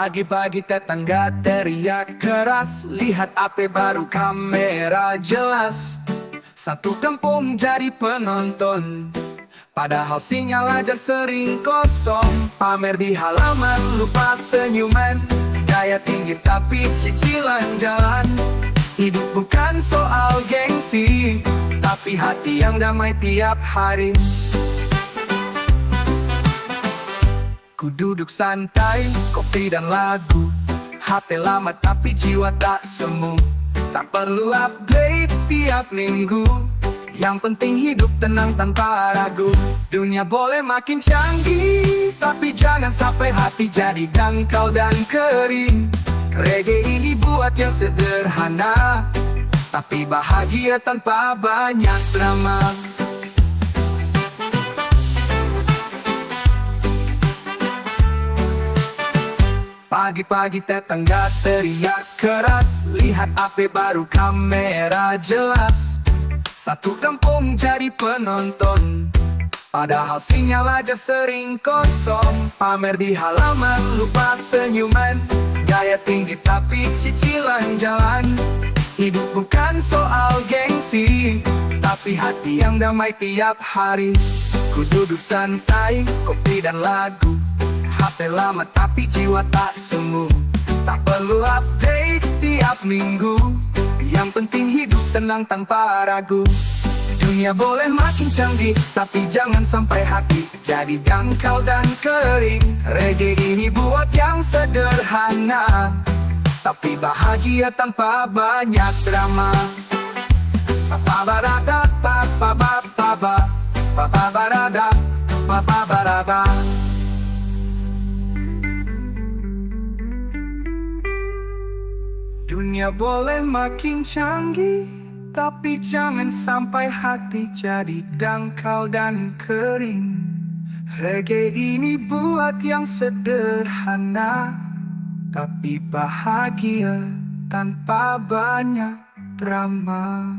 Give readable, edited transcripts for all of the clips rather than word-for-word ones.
Pagi-pagi tetangga teriak keras, lihat AP baru kamera jelas. Satu kampung jadi penonton, padahal sinyal aja sering kosong. Pamer di halaman, lupa senyuman, gaya tinggi tapi cicilan jalan. Hidup bukan soal gengsi, tapi hati yang damai tiap hari. Ku duduk santai, kopi dan lagu, HP lama tapi jiwa tak semu. Tak perlu update tiap minggu, yang penting hidup tenang tanpa ragu. Dunia boleh makin canggih, tapi jangan sampai hati jadi dangkal dan kering. Reggae ini buat yang sederhana, tapi bahagia tanpa banyak drama. Pagi-pagi tetangga teriak keras, lihat AP baru kamera jelas. Satu kampung jadi penonton, padahal sinyal aja sering kosong. Pamer di halaman, lupa senyuman, gaya tinggi tapi cicilan jalan. Hidup bukan soal gengsi, tapi hati yang damai tiap hari. Ku duduk santai, kopi dan lagu, HP lama tapi jiwa tak semu. Tak perlu update tiap minggu, yang penting hidup tenang tanpa ragu. Dunia boleh makin canggih, tapi jangan sampai hati jadi dangkal dan kering. Reggae ini buat yang sederhana, tapi bahagia tanpa banyak drama. Papabarada, papababa, papabarada, papabarada. Dunia boleh makin canggih, tapi jangan sampai hati jadi dangkal dan kering. Reggae ini buat yang sederhana, tapi bahagia tanpa banyak drama.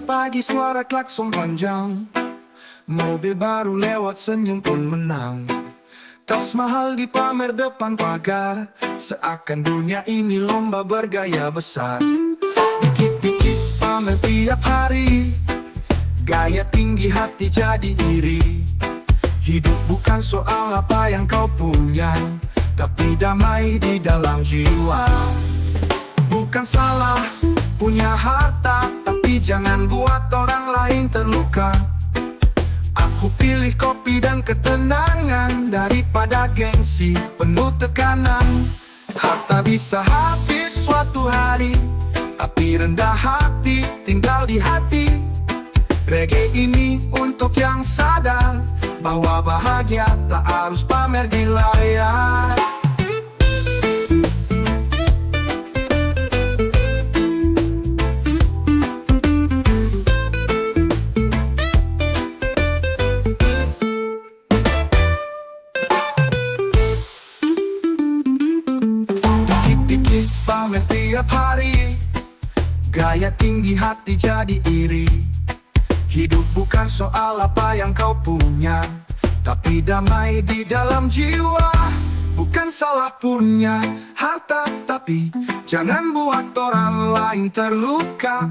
Pagi suara klakson panjang, mobil baru lewat senyum pun menang. Tas mahal dipamer depan pagar, seakan dunia ini lomba bergaya besar. Dikit-dikit pamer tiap hari, gaya tinggi hati jadi iri. Hidup bukan soal apa yang kau punya, tapi damai di dalam jiwa. Bukan salah punya harta, tapi jangan buat orang lain terluka. Aku pilih kopi dan ketenangan daripada gengsi penuh tekanan. Harta bisa habis suatu hari, tapi rendah hati tinggal di hati. Reggae ini untuk yang sadar bahwa bahagia tak harus pamer di layar. Pamer tiap hari, gaya tinggi hati jadi iri. Hidup bukan soal apa yang kau punya, tapi damai di dalam jiwa. Bukan salah punya harta, tapi jangan buat orang lain terluka.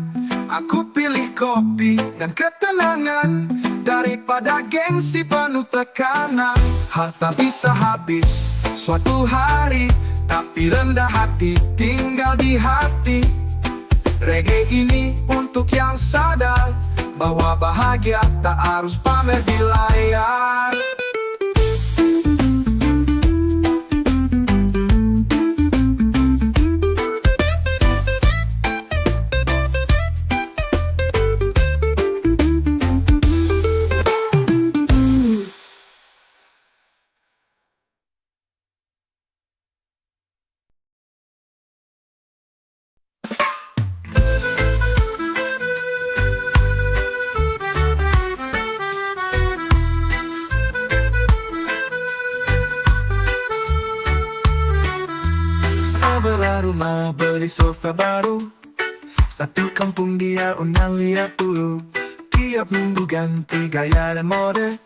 Aku pilih kopi dan ketenangan daripada gengsi penuh tekanan. Harta bisa habis suatu hari, tapi rendah hati tinggal di hati. Reggae ini untuk yang sadar bahwa bahagia tak harus pamer di layar. cuma beli sofa baru. Satu kampung dia undang lihat dulu. Tiap minggu ganti gaya dan mode,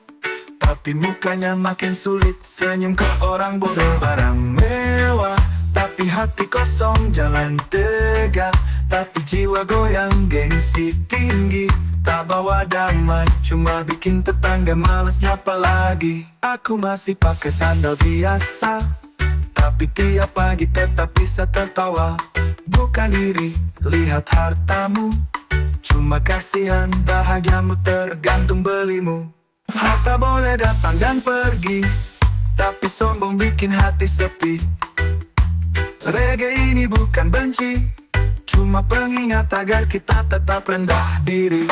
tapi mukanya makin sulit senyum ke orang bodoh. Barang mewah, tapi hati kosong. Jalan tegak, tapi jiwa goyang. Gengsi tinggi, tak bawa damai, cuma bikin tetangga males nyapa lagi. Aku masih pakai sandal biasa, tapi tiap pagi tetap bisa tertawa. Bukan iri, lihat hartamu, cuma kasihan bahagiamu tergantung belimu. Harta boleh datang dan pergi, tapi sombong bikin hati sepi. Reggae ini bukan benci, cuma pengingat agar kita tetap rendah diri.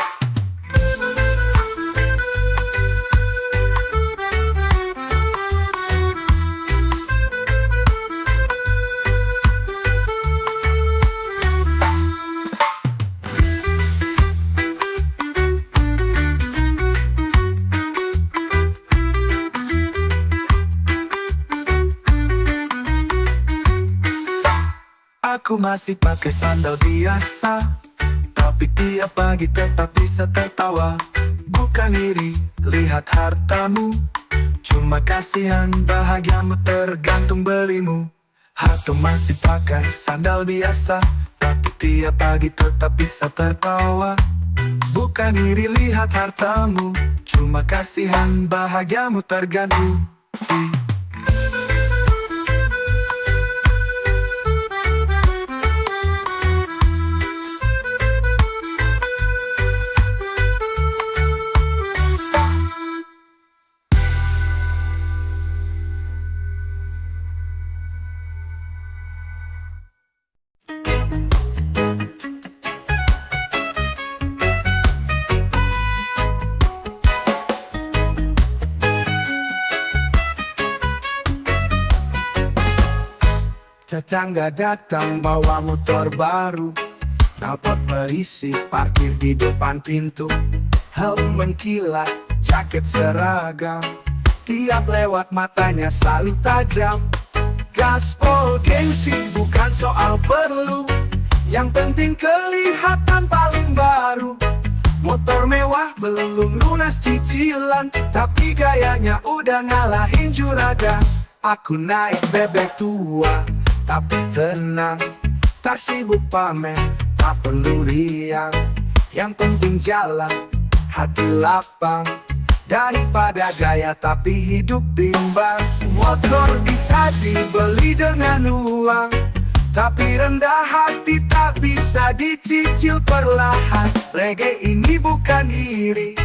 Aku masih pakai sandal biasa, tapi tiap pagi tetap bisa tertawa. Bukan iri, lihat hartamu, cuma kasihan bahagiamu tergantung belimu. Aku masih pakai sandal biasa, tapi tiap pagi tetap bisa tertawa. Bukan iri, lihat hartamu, cuma kasihan bahagiamu tergantung. Tetangga datang bawa motor baru, knalpot berisi, parkir di depan pintu. Helm mengkilat, jaket seragam, tiap lewat matanya selalu tajam. Gaspol gengsi bukan soal perlu, yang penting kelihatan paling baru. Motor mewah belum lunas cicilan, tapi gayanya udah ngalahin juragan. Aku naik bebek tua, tapi tenang, tak sibuk pamer, tak perlu riang. Yang penting jalan, hati lapang, daripada gaya tapi hidup bimbang. Motor bisa dibeli dengan uang, tapi rendah hati tak bisa dicicil perlahan. Reggae ini bukan iri,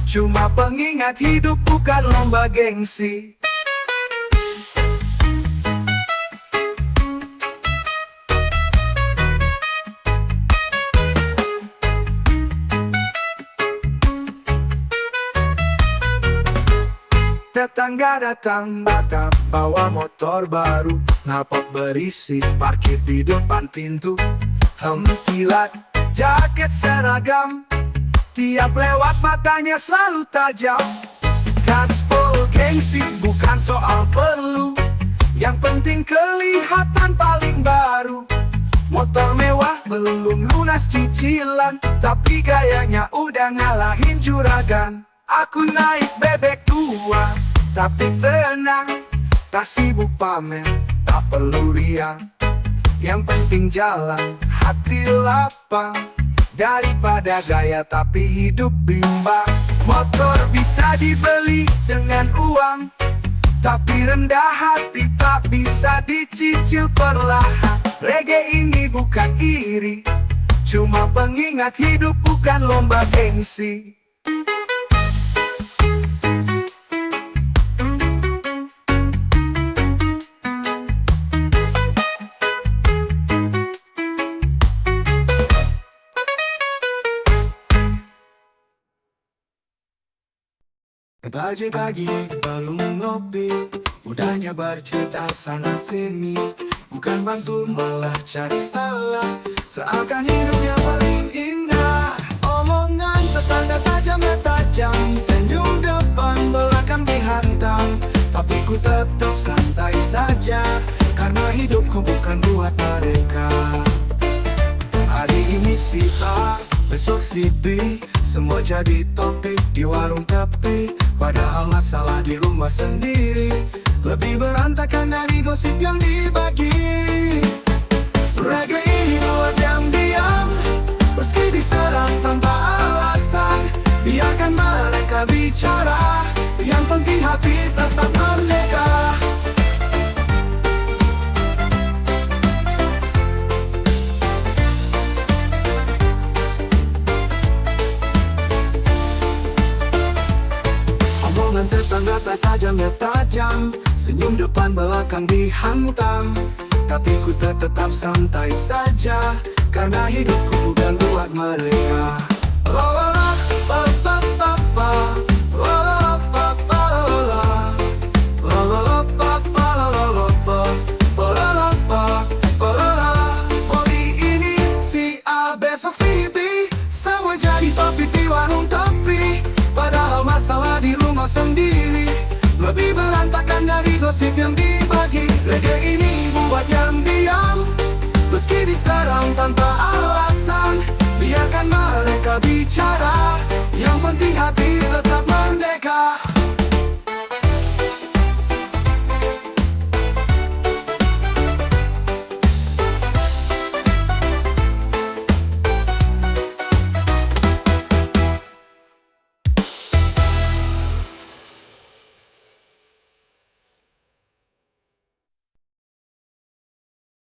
cuma pengingat hidup bukan lomba gengsi. Tetangga datang bawa motor baru, knalpot berisi, parkir di depan pintu. Helm kilat, jaket seragam, tiap lewat matanya selalu tajam. Gaspol gengsi bukan soal perlu, yang penting kelihatan paling baru. Motor mewah belum lunas cicilan, tapi gayanya udah ngalahin juragan. Aku naik bebek tua, tapi tenang, tak sibuk pamer, tak perlu riang. Yang penting jalan, hati lapang, daripada gaya tapi hidup bimbang. Motor bisa dibeli dengan uang, tapi rendah hati tak bisa dicicil perlahan. Reggae ini bukan iri, cuma pengingat hidup bukan lomba gengsi. Pagi-pagi belum ngopi, udahnya bercerita sana sini. Bukan bantu malah cari salah, seakan hidupnya paling indah. Omongan tetangga tajamnya tajam, senyum depan belakang dihantam. Tapi ku tetap santai saja, karena hidupku bukan buat mereka. besok sipi, semua jadi topik di warung tepi. Padahal masalah di rumah sendiri lebih berantakan dari gosip yang dibagi. Reggae ini buat yang diam, meski diserang tanpa alasan. Biarkan mereka bicara, yang penting hati tetap merdeka. Omongan tetangga tak tajamnya tajam, senyum depan belakang dihantam. Tapi ku tetap santai saja, karena hidupku bukan buat mereka. Hari ini si A, besok si B, semua jadi topik di warung tepi. Padahal masalah di rumah sendiri lebih berantakan dari gosip yang dibagi. Reggae ini buat yang diam, meski diserang tanpa alasan. Biarkan mereka bicara, yang penting hati